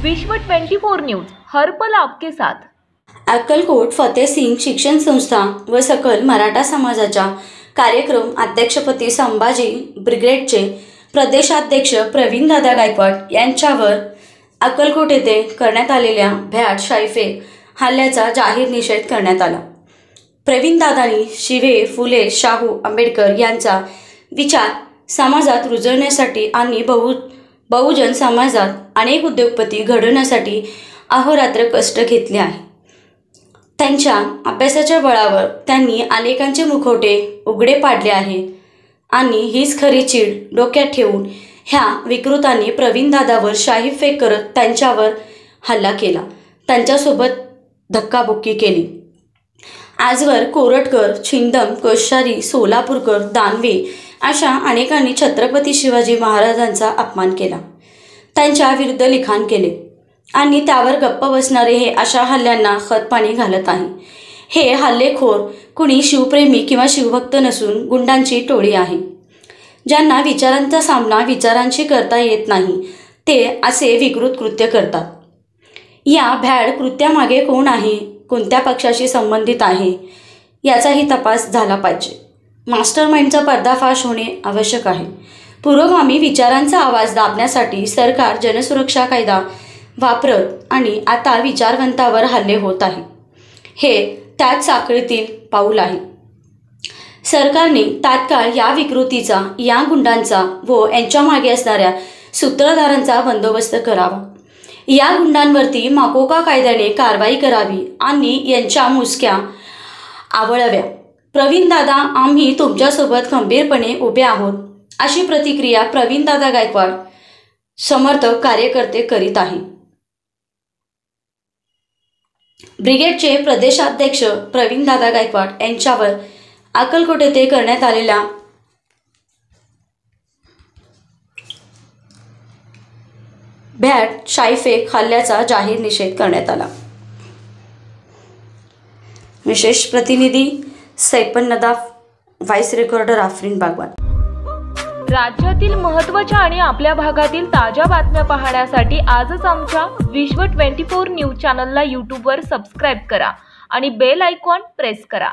विश्व 24 न्यूज हर पल आपके साथ। अक्कलकोट फतेह सिंग शिक्षण संस्था व सकल मराठा समाजाच्या कार्यक्रम अध्यक्षपदी संभाजी ब्रिगेडचे प्रदेशाध्यक्ष प्रवीणदादा गायकवाड यांच्यावर अक्कलकोट येथे करण्यात आलेल्या भ्याड शाईफेक हल्ल्याचा जाहीर निषेध करण्यात आला। प्रवीणदादांनी शिवे फुले शाहू आंबेडकर यांचा विचार समाजात रुजवण्यासाठी आणि बहुजन समाजात अनेक उद्योगपती घडवण्यासाठी अहोरात्र कष्ट घेतले आहे। त्यांच्या अभ्यासाच्या बळावर त्यांनी अनेकांचे मुखवटे उघडे पाडले आहे आणि हीच खरी चीड डोक्यात ठेवून ह्या विकृतांनी प्रवीणदादावर शाईफेक करत त्यांच्यावर हल्ला केला, त्यांच्यासोबत धक्काबुक्की केली। आजवर कोरटकर, छिंदम, कोश्यारी, सोलापूरकर, दानवे अशा अनेकांनी छत्रपती शिवाजी महाराजांचा अपमान केला, त्यांच्या विरुद्ध लिखाण केले आणि त्यावर गप्प बसणारे हे अशा हल्ल्यांना खतपाणी घालत आहे। हे हल्लेखोर कुणी शिवप्रेमी किंवा शिवभक्त नसून गुंडांची टोळी आहे, ज्यांना विचारांचा सामना विचारांशी करता येत नाही, ते असे विकृत कृत्य करतात। या भ्याड कृत्यामागे कोण आहे, कोणत्या पक्षाशी संबंधित आहे याचाही तपास झाला पाहिजे। मास्टरमाइंडचा पर्दाफाश होणे आवश्यक आहे। पुरोगामी विचारांचा आवाज दाबण्यासाठी सरकार जनसुरक्षा कायदा वापरत आणि आता विचारवंतावर हल्ले होत आहे, हे त्याच साखळीतील पाऊल आहे। सरकारने तात्काळ या विकृतीचा, या गुंडांचा व यांच्या मागे असणाऱ्या सूत्रधारांचा बंदोबस्त करावा। या गुंडांवरती माकोका कायद्याने कारवाई करावी आणि यांच्या मुसक्या आवळाव्या। प्रवीणदादा, आम्ही तुमच्यासोबत खंबीरपणे उभे आहोत, अशी प्रतिक्रिया प्रवीणदादा गायकवाड समर्थक कार्यकर्ते करीत आहे। ब्रिगेडचे प्रदेशाध्यक्ष प्रवीणदादा गायकवाड यांच्यावर अक्कलकोट येथे करण्यात आलेल्या भ्याड शाईफेक हल्ल्याचा जाहीर निषेध करण्यात आला। विशेष प्रतिनिधी सैपन नदाफ, व्हाइस रेकॉर्डर आफरीन बागवान। राज्यातील महत्त्वाच्या आणि आपल्या भागातील ताज्या बातम्या पाहण्यासाठी आजच आमच्या विश्व 24 न्यूज चॅनलला YouTube वर सबस्क्राइब करा आणि बेल आयकॉन प्रेस करा।